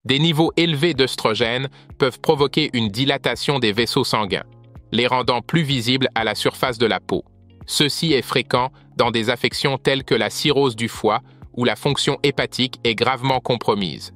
Des niveaux élevés d'œstrogène peuvent provoquer une dilatation des vaisseaux sanguins, les rendant plus visibles à la surface de la peau. Ceci est fréquent dans des affections telles que la cirrhose du foie, où la fonction hépatique est gravement compromise.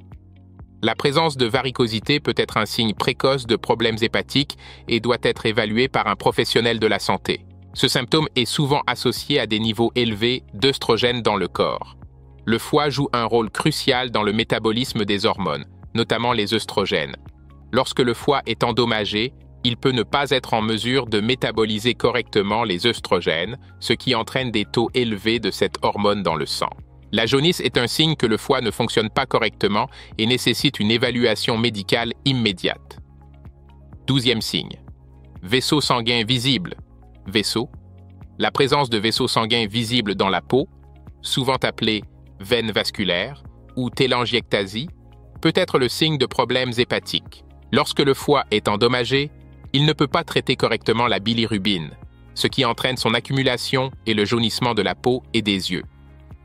La présence de varicosité peut être un signe précoce de problèmes hépatiques et doit être évalué par un professionnel de la santé. Ce symptôme est souvent associé à des niveaux élevés d'œstrogène dans le corps. Le foie joue un rôle crucial dans le métabolisme des hormones, notamment les œstrogènes. Lorsque le foie est endommagé, il peut ne pas être en mesure de métaboliser correctement les œstrogènes, ce qui entraîne des taux élevés de cette hormone dans le sang. La jaunisse est un signe que le foie ne fonctionne pas correctement et nécessite une évaluation médicale immédiate. 12e signe. Vaisseaux sanguins visibles. Vaisseaux. La présence de vaisseaux sanguins visibles dans la peau, souvent appelée veine vasculaire ou télangiectasie, peut être le signe de problèmes hépatiques. Lorsque le foie est endommagé, il ne peut pas traiter correctement la bilirubine, ce qui entraîne son accumulation et le jaunissement de la peau et des yeux.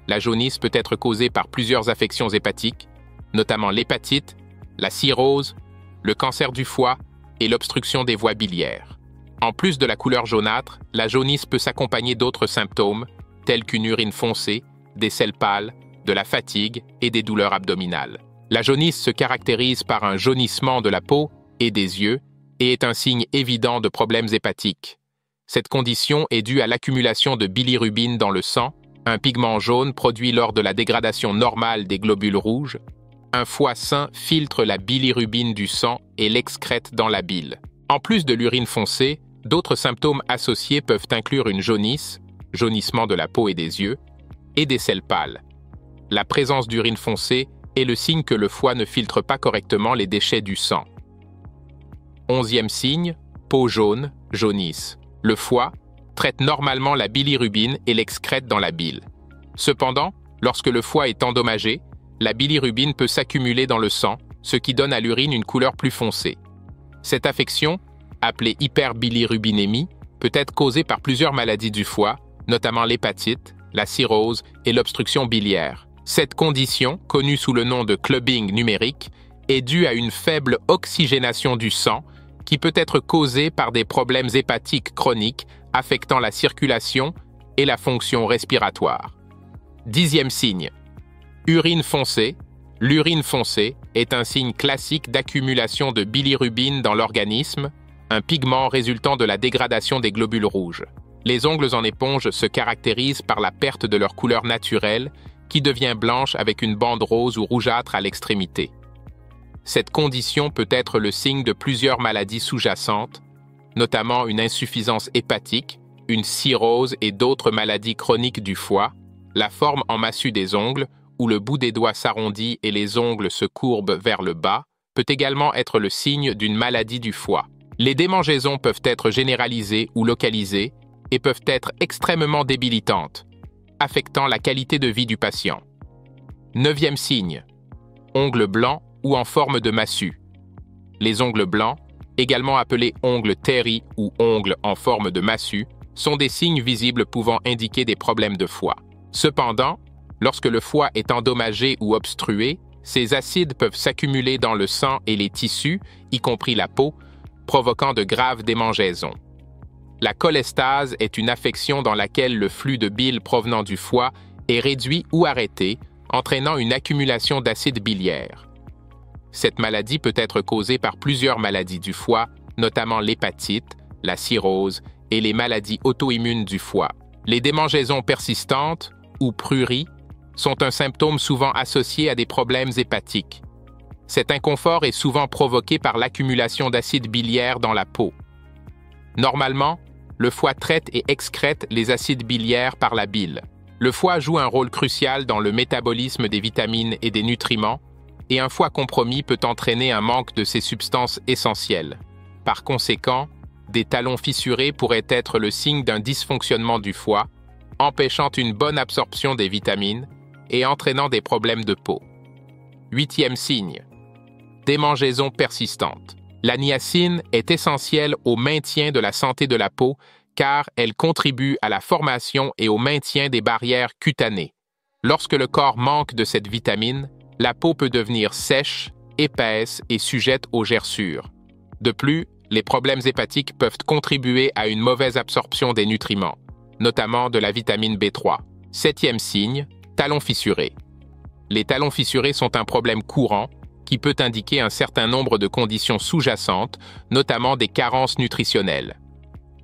La jaunisse peut être causée par plusieurs affections hépatiques, notamment l'hépatite, la cirrhose, le cancer du foie et l'obstruction des voies biliaires. En plus de la couleur jaunâtre, la jaunisse peut s'accompagner d'autres symptômes, tels qu'une urine foncée, des selles pâles, de la fatigue et des douleurs abdominales. La jaunisse se caractérise par un jaunissement de la peau et des yeux et est un signe évident de problèmes hépatiques. Cette condition est due à l'accumulation de bilirubine dans le sang, un pigment jaune produit lors de la dégradation normale des globules rouges. Un foie sain filtre la bilirubine du sang et l'excrète dans la bile. En plus de l'urine foncée, d'autres symptômes associés peuvent inclure une jaunisse, jaunissement de la peau et des yeux, et des selles pâles. La présence d'urine foncée est le signe que le foie ne filtre pas correctement les déchets du sang. 11e signe, peau jaune, jaunisse. Le foie traite normalement la bilirubine et l'excrète dans la bile. Cependant, lorsque le foie est endommagé, la bilirubine peut s'accumuler dans le sang, ce qui donne à l'urine une couleur plus foncée. Cette affection, appelée hyperbilirubinémie, peut être causée par plusieurs maladies du foie, notamment l'hépatite, la cirrhose et l'obstruction biliaire. Cette condition, connue sous le nom de clubbing numérique, est due à une faible oxygénation du sang qui peut être causée par des problèmes hépatiques chroniques affectant la circulation et la fonction respiratoire. 10e signe. Urine foncée. L'urine foncée est un signe classique d'accumulation de bilirubine dans l'organisme, un pigment résultant de la dégradation des globules rouges. Les ongles en éponge se caractérisent par la perte de leur couleur naturelle, qui devient blanche avec une bande rose ou rougeâtre à l'extrémité. Cette condition peut être le signe de plusieurs maladies sous-jacentes, notamment une insuffisance hépatique, une cirrhose et d'autres maladies chroniques du foie, la forme en massue des ongles, où le bout des doigts s'arrondit et les ongles se courbent vers le bas, peut également être le signe d'une maladie du foie. Les démangeaisons peuvent être généralisées ou localisées et peuvent être extrêmement débilitantes, affectant la qualité de vie du patient. 9e signe. Ongles blancs ou en forme de massue. Les ongles blancs, également appelés ongles terris ou ongles en forme de massue, sont des signes visibles pouvant indiquer des problèmes de foie. Cependant, lorsque le foie est endommagé ou obstrué, ces acides peuvent s'accumuler dans le sang et les tissus, y compris la peau, provoquant de graves démangeaisons. La cholestase est une affection dans laquelle le flux de bile provenant du foie est réduit ou arrêté, entraînant une accumulation d'acide biliaire. Cette maladie peut être causée par plusieurs maladies du foie, notamment l'hépatite, la cirrhose et les maladies auto-immunes du foie. Les démangeaisons persistantes, ou pruries, sont un symptôme souvent associé à des problèmes hépatiques. Cet inconfort est souvent provoqué par l'accumulation d'acide biliaire dans la peau. Normalement, le foie traite et excrète les acides biliaires par la bile. Le foie joue un rôle crucial dans le métabolisme des vitamines et des nutriments, et un foie compromis peut entraîner un manque de ces substances essentielles. Par conséquent, des talons fissurés pourraient être le signe d'un dysfonctionnement du foie, empêchant une bonne absorption des vitamines et entraînant des problèmes de peau. 8e signe. Démangeaisons persistantes. La niacine est essentielle au maintien de la santé de la peau car elle contribue à la formation et au maintien des barrières cutanées. Lorsque le corps manque de cette vitamine, la peau peut devenir sèche, épaisse et sujette aux gerçures. De plus, les problèmes hépatiques peuvent contribuer à une mauvaise absorption des nutriments, notamment de la vitamine B3. Septième signe, talons fissurés. Les talons fissurés sont un problème courant qui peut indiquer un certain nombre de conditions sous-jacentes, notamment des carences nutritionnelles.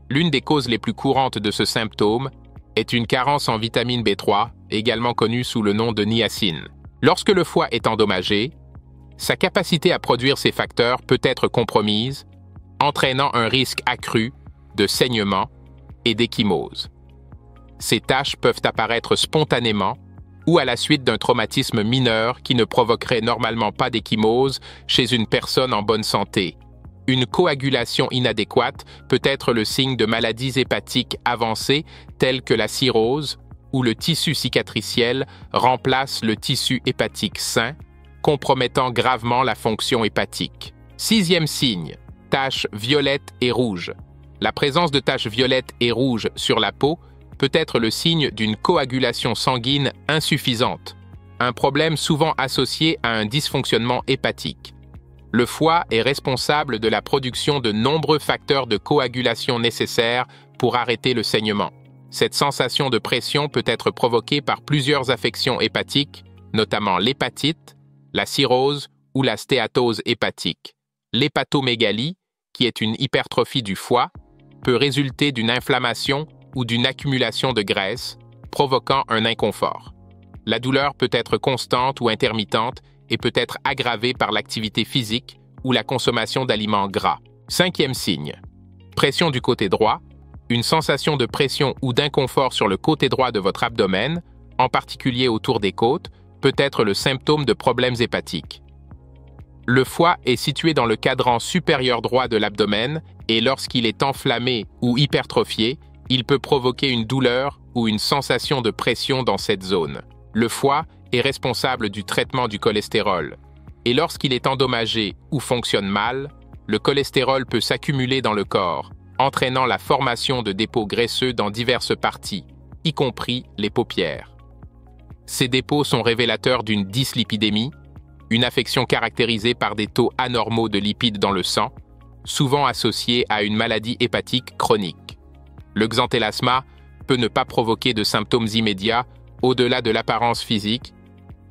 L'une des causes les plus courantes de ce symptôme est une carence en vitamine B3, également connue sous le nom de niacine. Lorsque le foie est endommagé, sa capacité à produire ces facteurs peut être compromise, entraînant un risque accru de saignement et d'échymose. Ces taches peuvent apparaître spontanément ou à la suite d'un traumatisme mineur qui ne provoquerait normalement pas d'échymose chez une personne en bonne santé. Une coagulation inadéquate peut être le signe de maladies hépatiques avancées telles que la cirrhose, où le tissu cicatriciel remplace le tissu hépatique sain, compromettant gravement la fonction hépatique. Sixième signe, taches violettes et rouges. La présence de taches violettes et rouges sur la peau peut être le signe d'une coagulation sanguine insuffisante, un problème souvent associé à un dysfonctionnement hépatique. Le foie est responsable de la production de nombreux facteurs de coagulation nécessaires pour arrêter le saignement. Cette sensation de pression peut être provoquée par plusieurs affections hépatiques, notamment l'hépatite, la cirrhose ou la stéatose hépatique. L'hépatomégalie, qui est une hypertrophie du foie, peut résulter d'une inflammation ou d'une accumulation de graisse, provoquant un inconfort. La douleur peut être constante ou intermittente et peut être aggravée par l'activité physique ou la consommation d'aliments gras. Cinquième signe, pression du côté droit. Une sensation de pression ou d'inconfort sur le côté droit de votre abdomen, en particulier autour des côtes, peut être le symptôme de problèmes hépatiques. Le foie est situé dans le cadran supérieur droit de l'abdomen et lorsqu'il est enflammé ou hypertrophié, il peut provoquer une douleur ou une sensation de pression dans cette zone. Le foie est responsable du traitement du cholestérol. Et lorsqu'il est endommagé ou fonctionne mal, le cholestérol peut s'accumuler dans le corps, entraînant la formation de dépôts graisseux dans diverses parties, y compris les paupières. Ces dépôts sont révélateurs d'une dyslipidémie, une affection caractérisée par des taux anormaux de lipides dans le sang, souvent associés à une maladie hépatique chronique. Le xanthelasma peut ne pas provoquer de symptômes immédiats au-delà de l'apparence physique,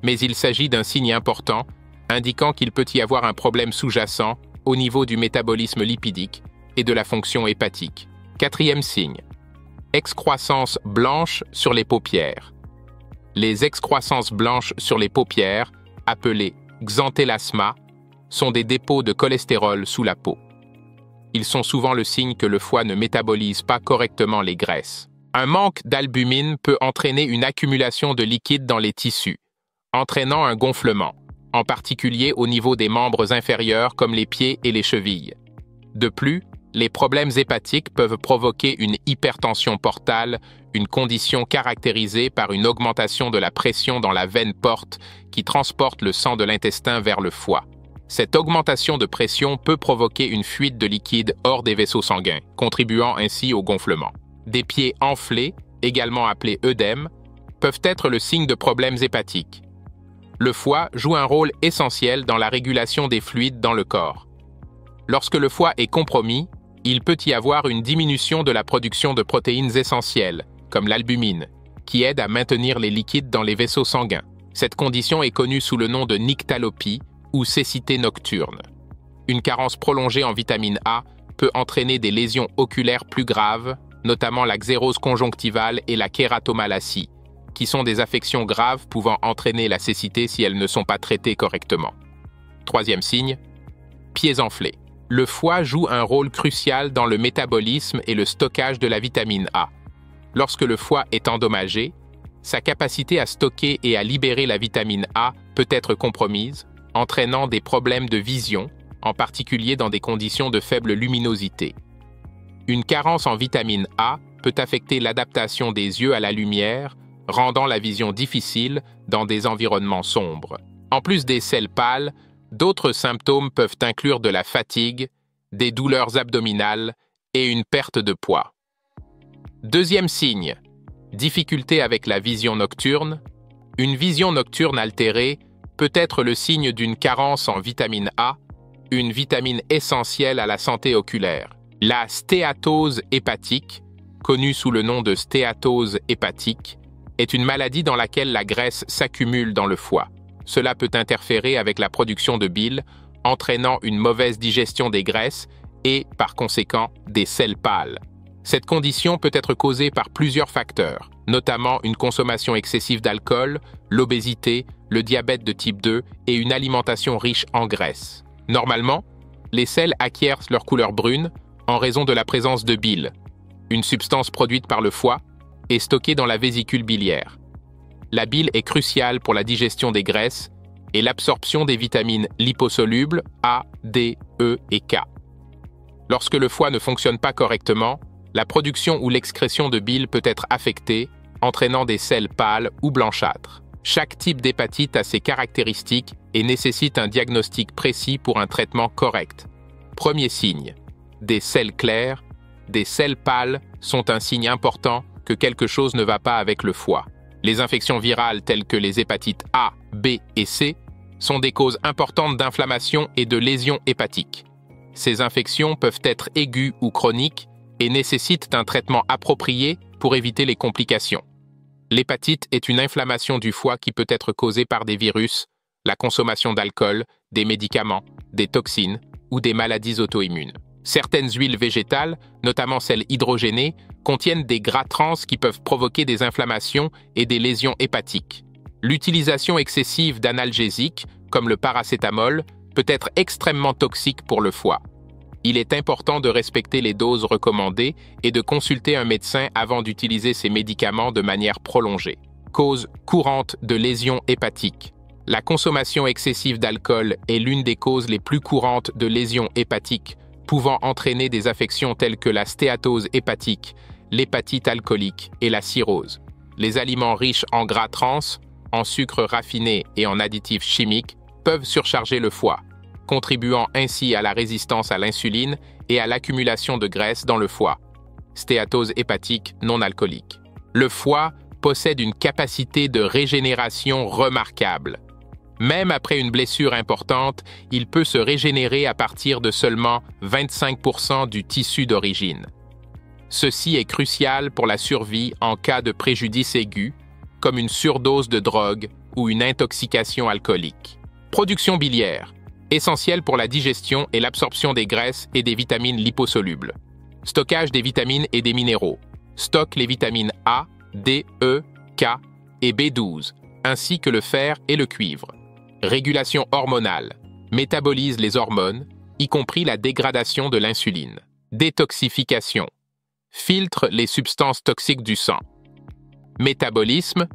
mais il s'agit d'un signe important indiquant qu'il peut y avoir un problème sous-jacent au niveau du métabolisme lipidique et de la fonction hépatique. Quatrième signe, excroissance blanche sur les paupières. Les excroissances blanches sur les paupières, appelées xanthelasma, sont des dépôts de cholestérol sous la peau. Ils sont souvent le signe que le foie ne métabolise pas correctement les graisses. Un manque d'albumine peut entraîner une accumulation de liquide dans les tissus, entraînant un gonflement, en particulier au niveau des membres inférieurs comme les pieds et les chevilles. De plus, les problèmes hépatiques peuvent provoquer une hypertension portale, une condition caractérisée par une augmentation de la pression dans la veine porte qui transporte le sang de l'intestin vers le foie. Cette augmentation de pression peut provoquer une fuite de liquide hors des vaisseaux sanguins, contribuant ainsi au gonflement. Des pieds enflés, également appelés œdèmes, peuvent être le signe de problèmes hépatiques. Le foie joue un rôle essentiel dans la régulation des fluides dans le corps. Lorsque le foie est compromis, il peut y avoir une diminution de la production de protéines essentielles, comme l'albumine, qui aide à maintenir les liquides dans les vaisseaux sanguins. Cette condition est connue sous le nom de nyctalopie ou cécité nocturne. Une carence prolongée en vitamine A peut entraîner des lésions oculaires plus graves, notamment la xérose conjonctivale et la kératomalacie, qui sont des affections graves pouvant entraîner la cécité si elles ne sont pas traitées correctement. Troisième signe, pieds enflés. Le foie joue un rôle crucial dans le métabolisme et le stockage de la vitamine A. Lorsque le foie est endommagé, sa capacité à stocker et à libérer la vitamine A peut être compromise, entraînant des problèmes de vision, en particulier dans des conditions de faible luminosité. Une carence en vitamine A peut affecter l'adaptation des yeux à la lumière, rendant la vision difficile dans des environnements sombres. En plus des selles pâles, d'autres symptômes peuvent inclure de la fatigue, des douleurs abdominales et une perte de poids. Deuxième signe, difficulté avec la vision nocturne. Une vision nocturne altérée peut être le signe d'une carence en vitamine A, une vitamine essentielle à la santé oculaire. La stéatose hépatique, connue sous le nom de stéatose hépatique, est une maladie dans laquelle la graisse s'accumule dans le foie. Cela peut interférer avec la production de bile, entraînant une mauvaise digestion des graisses et, par conséquent, des selles pâles. Cette condition peut être causée par plusieurs facteurs, notamment une consommation excessive d'alcool, l'obésité, le diabète de type 2 et une alimentation riche en graisse. Normalement, les selles acquièrent leur couleur brune en raison de la présence de bile, une substance produite par le foie et stockée dans la vésicule biliaire. La bile est cruciale pour la digestion des graisses et l'absorption des vitamines liposolubles A, D, E et K. Lorsque le foie ne fonctionne pas correctement, la production ou l'excrétion de bile peut être affectée, entraînant des selles pâles ou blanchâtres. Chaque type d'hépatite a ses caractéristiques et nécessite un diagnostic précis pour un traitement correct. Premier signe: des selles claires, des selles pâles sont un signe important que quelque chose ne va pas avec le foie. Les infections virales telles que les hépatites A, B et C sont des causes importantes d'inflammation et de lésions hépatiques. Ces infections peuvent être aiguës ou chroniques et nécessitent un traitement approprié pour éviter les complications. L'hépatite est une inflammation du foie qui peut être causée par des virus, la consommation d'alcool, des médicaments, des toxines ou des maladies auto-immunes. Certaines huiles végétales, notamment celles hydrogénées, contiennent des gras trans qui peuvent provoquer des inflammations et des lésions hépatiques. L'utilisation excessive d'analgésiques, comme le paracétamol, peut être extrêmement toxique pour le foie. Il est important de respecter les doses recommandées et de consulter un médecin avant d'utiliser ces médicaments de manière prolongée. Cause courante de lésions hépatiques. La consommation excessive d'alcool est l'une des causes les plus courantes de lésions hépatiques, pouvant entraîner des affections telles que la stéatose hépatique, l'hépatite alcoolique et la cirrhose. Les aliments riches en gras trans, en sucre raffiné et en additifs chimiques peuvent surcharger le foie, contribuant ainsi à la résistance à l'insuline et à l'accumulation de graisse dans le foie. Stéatose hépatique non alcoolique. Le foie possède une capacité de régénération remarquable. Même après une blessure importante, il peut se régénérer à partir de seulement 25% du tissu d'origine. Ceci est crucial pour la survie en cas de préjudice aigu, comme une surdose de drogue ou une intoxication alcoolique. Production biliaire, essentielle pour la digestion et l'absorption des graisses et des vitamines liposolubles. Stockage des vitamines et des minéraux. Stocke les vitamines A, D, E, K et B12, ainsi que le fer et le cuivre. Régulation hormonale. Métabolise les hormones, y compris la dégradation de l'insuline. Détoxification. Filtre les substances toxiques du sang. Métabolisme.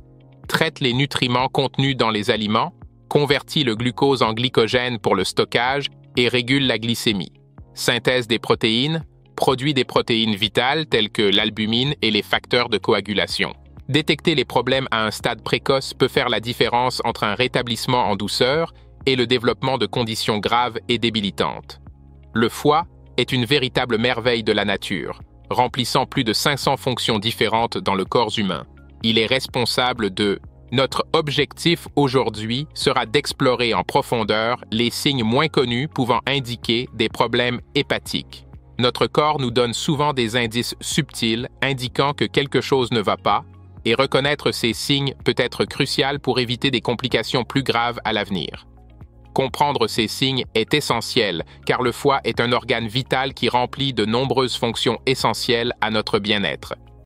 Traite les nutriments contenus dans les aliments, convertit le glucose en glycogène pour le stockage et régule la glycémie. Synthèse des protéines. Produit des protéines vitales telles que l'albumine et les facteurs de coagulation. Détecter les problèmes à un stade précoce peut faire la différence entre un rétablissement en douceur et le développement de conditions graves et débilitantes. Le foie est une véritable merveille de la nature, remplissant plus de 500 fonctions différentes dans le corps humain. Il est responsable de... Notre objectif aujourd'hui sera d'explorer en profondeur les signes moins connus pouvant indiquer des problèmes hépatiques. Notre corps nous donne souvent des indices subtils indiquant que quelque chose ne va pas, et reconnaître ces signes peut être crucial pour éviter des complications plus graves à l'avenir. Comprendre ces signes est essentiel, car le foie est un organe vital qui remplit de nombreuses fonctions essentielles à notre bien-être.